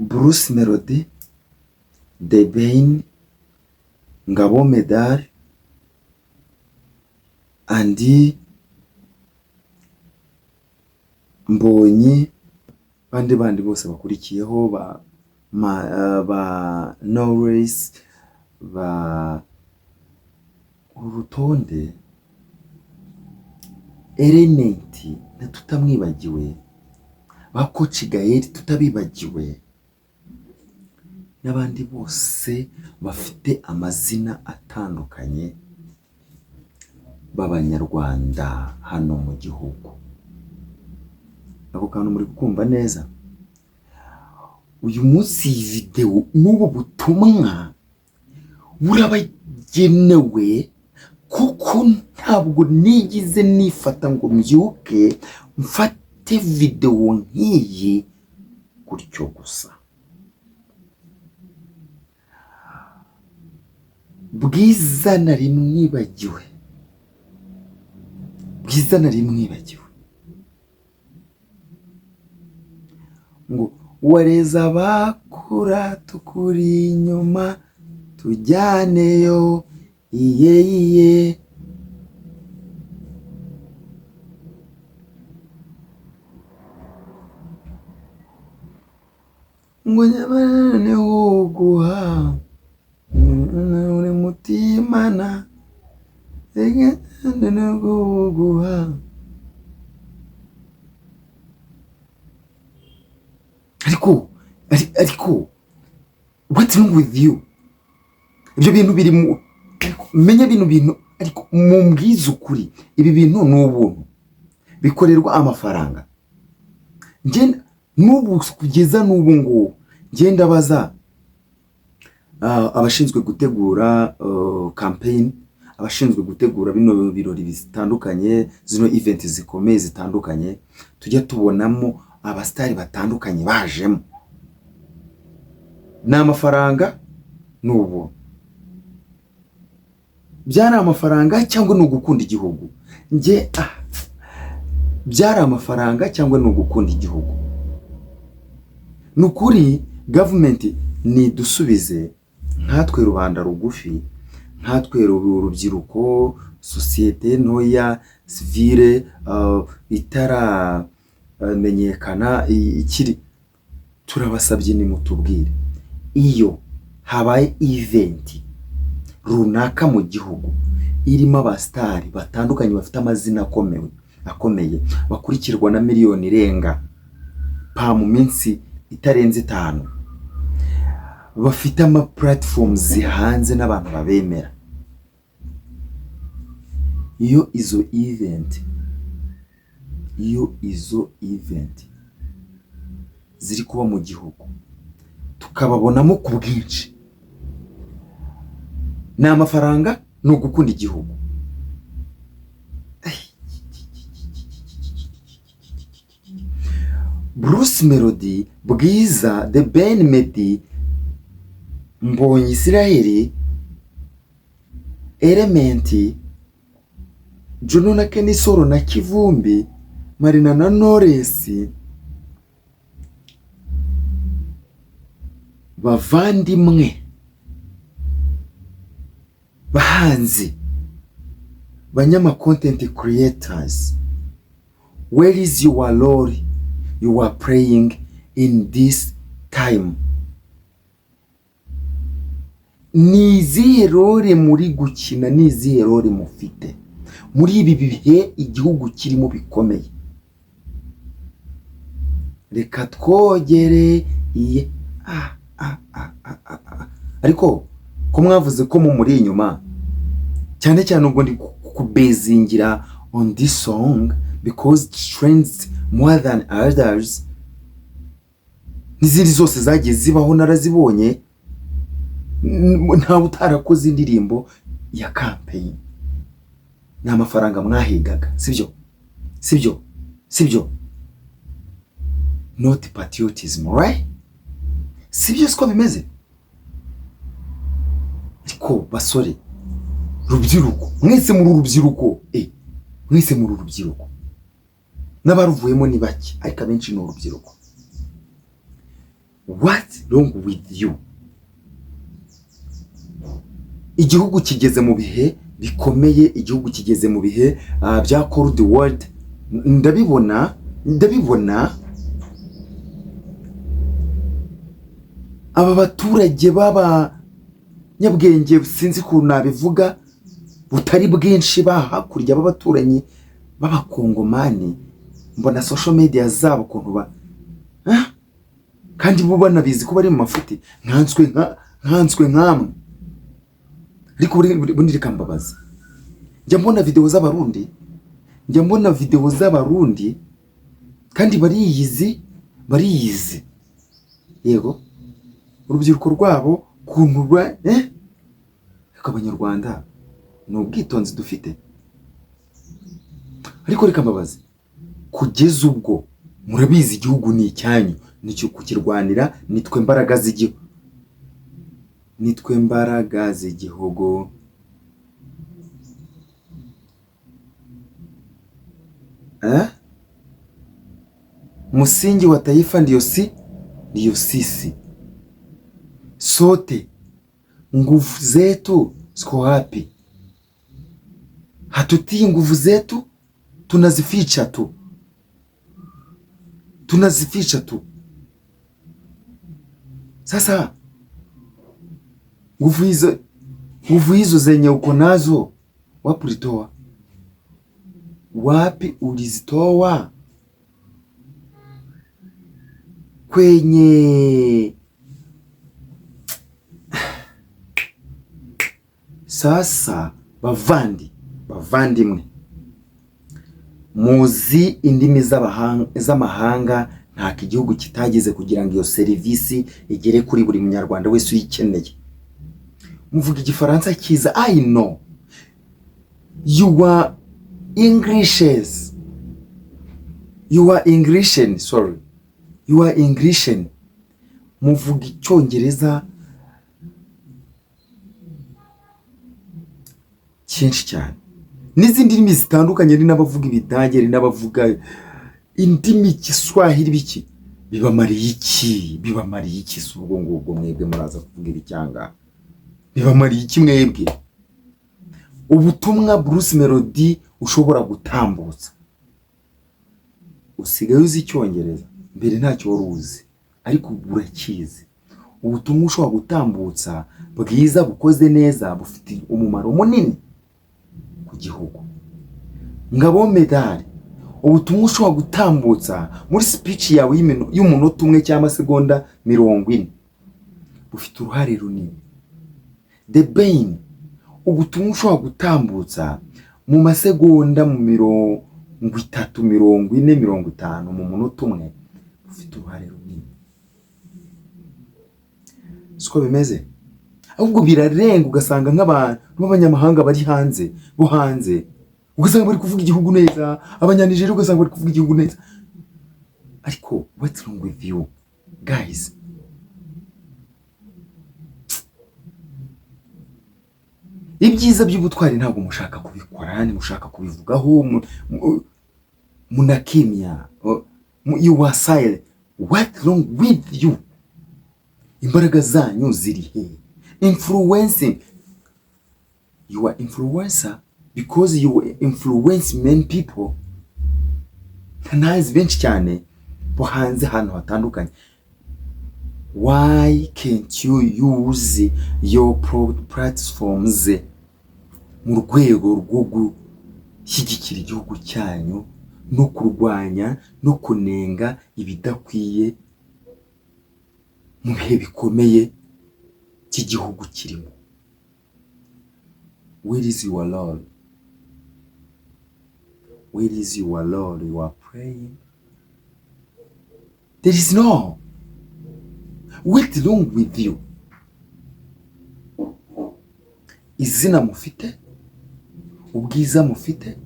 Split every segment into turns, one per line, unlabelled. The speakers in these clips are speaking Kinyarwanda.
Bruce Melody, The Bain, Ngabo Medal, Andy Mbonyi, bandi bose bakurikiyeho ba Norris, ba urutonde Element na tutamwibagiwe, ba Coach Gael tutabibagiwe, n'abandi bose bafite amazina atandukanye b'Abanyarwanda hano mu gihugu. Ako kantu muri kumva neza. Uyu munsi video n'ubu butumwa burabagenewe kuko ntabwo nigize nifata ngo mbyuke mfate video nk'iyi gutyo gusa. Bwiza nari mwibagiwe, ngo wareza bakura tukuri inyuma tujyaneyo iye ngo nyabane woguha uri mutimana egende woguha. Ariko what's wrong with you? Ibyo bintu biri mu menya bintu ariko mumbwiza ukuri, ibi bintu n'ubuntu bikorerwa amafaranga. Nge n'ubu kugeza n'ubu ngo ngenda baza abashinzwe gutegura campaign, abashinzwe gutegura bino birori bitandukanye, zino event zikomeye zitandukanye, tujya tubonamo abastari batandukanye bajemo. N'amafaranga n'ubu byari amafaranga cyangwa n'ugukunda igihugu? Nge byari amafaranga cyangwa n'ugukunda igihugu? Nukuri government ni dusubize nkatwe rubanda rugufi, nkatwe urubyiruko, societe ntoya, civile itara menyekana ikiri, turabasabye ni mutubwire iyo habaye event runaka mu gihugu irimo abastari batandukanye bafite amazina akomeye bakurikirwa na miliyoni irenga mu minsi itarenze 5, bafite ama platforms hanze n'abantu babemera. Iyo izo event ziri kuba mu gihugu tukababonamo ku bwinshi, n'amafaranga no gukunda igihugu. Bruce Melody, Bwiza, The Bain Meddy, Mbonyi Israeli, Element, Juno na Kenisoro na Kivumbi, Marina na Norris, bavandimwe, bahanzi, banyama content creators, where is your role you are playing in this time? Nizihe role muri gukina, nizihe role mufite muri ibi bihe igihugu kirimo bikomeye? Reka twogere iye ariko ko mwavuze ko mu muri inyuma cyane ubwo ndi kubezingira on this song because it trends more than others. N'izindi zose zagiye zibaho narazibonye, nta utarakoze indirimbo ya campaign. N'amafaranga mwahigaga, sibyo? Not patriotism, right? Sibyo siko bimeze? Ariko basore, rubyiruko, mwese muri urubyiruko, mwese muri urubyiruko, n'abaruvuyemo ni bake ariko abenshi ni urubyiruko. What's wrong with you? Igihugu kigeze mu bihe bikomeye, igihugu kigeze mu bihe bya cold world. Ndabibona aba baturage baba nyabwenge, sinzi ko nabivuga, butari bwinshi bahakurya b'abaturanyi b'abakongomani, mbona social media zabo kuntu kandi bo banabizi ko bari mu mafuti nkanswe nkamwe. Ariko bundi rikambabaza, njya mbona video z'abarundi kandi bariyizi yego, urubyiruko rwabo kuntu Abanyarwanda ni ubwitonzi dufite. Ariko rikambabaza, kugeza ubwo murabizi igihugu ni icyanyu, nicyo kukirwanira, nitwe mbaraga z'igihugu. Msingi wa taifa ndiyo sisi sote, nguvu zetu ziko wapi? Hatutii nguvu zetu, tunazificha tu. Sasa nguvu hizo zenye uko nazo wapi ulizitoa? Kwenye sasa bavandimwe, muzi indimi z'amahanga nta igihugu kitageze kugira ngo iyo serivisi igere kuri buri munyarwanda wese uyikeneye. Muvuga igifaransa cyiza, I know you are Englishen, muvuga icyongereza cyinshi cyane, n'izindi ndimi zitandukanye, ari n'abavuga ibidage, ari n'abavuga indimi Kiswahili. Biki bibamariye iki? Si ubwo ngubwo mwebwe muraza kuvuga ibicyanga, bibamariye iki mwebwe? Ubutumwa Bruce Melody ushobora gutambutsa, usigaye uzi icyongereza, mbere ntacyo wari uzi, ariko burakizi. Ubutumwa ushobora gutambutsa bwiza, bukoze neza, bufite umumaro munini ku gihugu. Ngabo medali, ubutumwa ushobora gutambutsa muri speech yawe y'umunota umwe cyangwa segonda 40, bufite uruhare runini. The Bain, ubutumwa ushobora gutambutsa mu masegonda mu 30, 40, 50 mu munota umwe, bufite uruhare runini. Siko bimeze? Ahubwo birarenga, ugasanga nk'abantu b'abanyamahanga bari hanze, ugasanga bari kuvuga igihugu neza, abanyanijeri ugasanga bari kuvuga igihugu neza. Ariko what's wrong with you guys? Ibyiza by'ubutwari ntabwo mushaka kubikora, mushaka kubivugaho, munakimya, you are silent. What's wrong with you? Imbaraga zanyu ziri he? Influencing, you are influencer because you influence many people. Ntanazi benshi cyane bo hanze hano hatandukanye. Why can't you use your platforms mu rwego rwo gushyigikira igihugu cyanyu no kurwanya no kunenga ibidakwiye mu bihe bikomeye cy'igihugu kirimo? Where is your Lord? Where is your Lord? You are praying. There is no. What's wrong with you? Izina mufite, ubwiza mufite,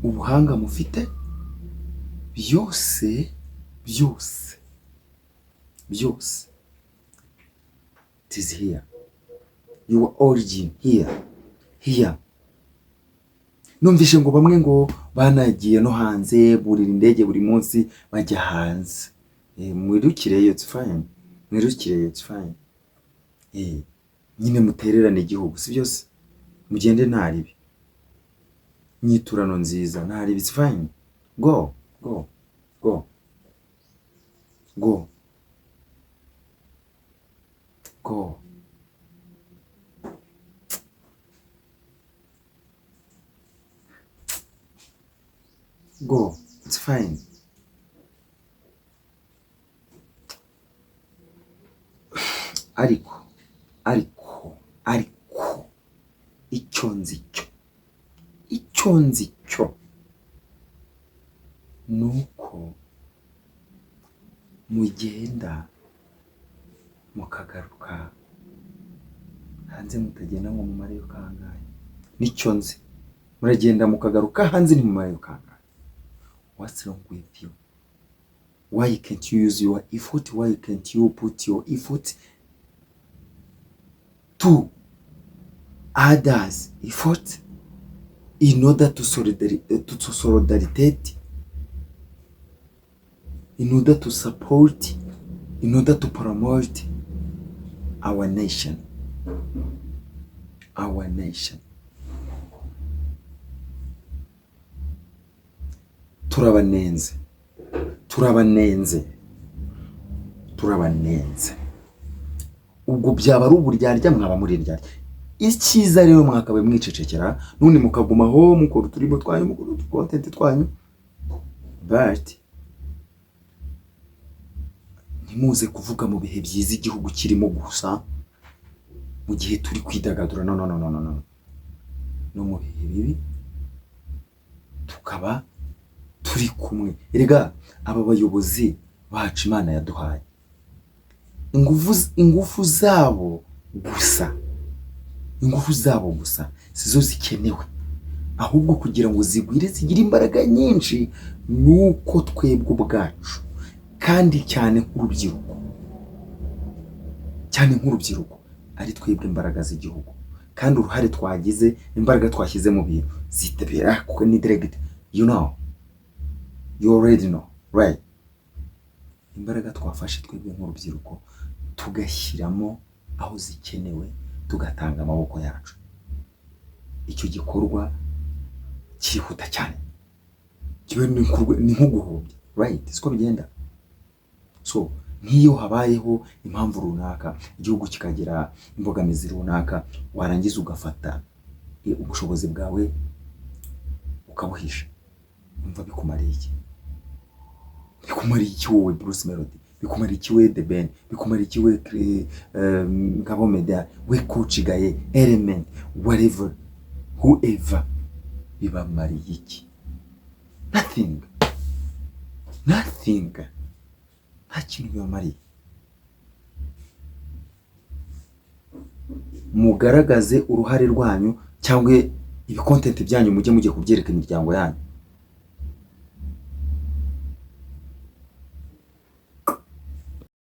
ubuhanga mufite, byose it is here. Your origin here. Numvishe ngo bamwe ngo banagiye no hanze, burira indege buri munsi bajya hanze. Mwirukireyo, it's fine. Mwirukireyo, it's fine. Nyine mutererane igihugu, si byose. Mugende nta ribi. Nyiturano nziza, nta ribi, it's fine. Go, go, go. Go. Go. Go. It's fine. Ariko icyo nzi cyo nuko mugenda mukagaruka hanze, mutagenda ngo mumare yo kangahe. Nicyo nzi, muragenda mukagaruka hanze ntimumare yo kangahe. What's wrong with you? Why can't you use your effort? Why can't you put your effort to others' effort in order to solidarity, in order to support, in order to promote our nation. Our nation. Turabanenze. Ubwo byaba ari uburyarya, mwaba muri ryarya. Icyiza rero mwakabaye mwicecekera, none mukaguma ho mukora turimo twanyu, mukora content twanyu, but ntimuze kuvuga mu bihe byiza igihugu kirimo gusa, mu gihe turi kwidagadura. No mu bihe bibi tukaba turi kumwe. Erega aba bayobozi bacu Imana yaduhaye ingufu zabo gusa sizo zikenewe, ahubwo kugira ngo zigwire zigire imbaraga nyinshi, nuko twebwe ubwacu, kandi cyane nk'urubyiruko ari twebwe imbaraga z'igihugu, kandi uruhare twagize, imbaraga twashyize mu bintu zitabera kuko ni direct, you already know, right? Imbaraga twafashe twebwe nk'urubyiruko tugashyiramo aho zikenewe, tugatanga amaboko yacu, icyo gikorwa cyihuta cyane, kibe ni nk'uguhombya, right? Siko bigenda. So nk'iyo habayeho impamvu runaka, igihugu kikagira imbogamizi runaka, warangiza ugafata ubushobozi bwawe ukabuhisha, umva bikumariye iki? Bikumariye iki wowe Bruce Melody? Bikumariye iki we The Ben? Bikumariye iki we Ngabomeda, we Coach Gaye, Element, whatever, whoever? Bibamariye iki? Nothing. Nta kintu bibamariye. Mugaragaze uruhare rwanyu, cyangwa ibi content byanyu mujye kubyereka imiryango yanyu.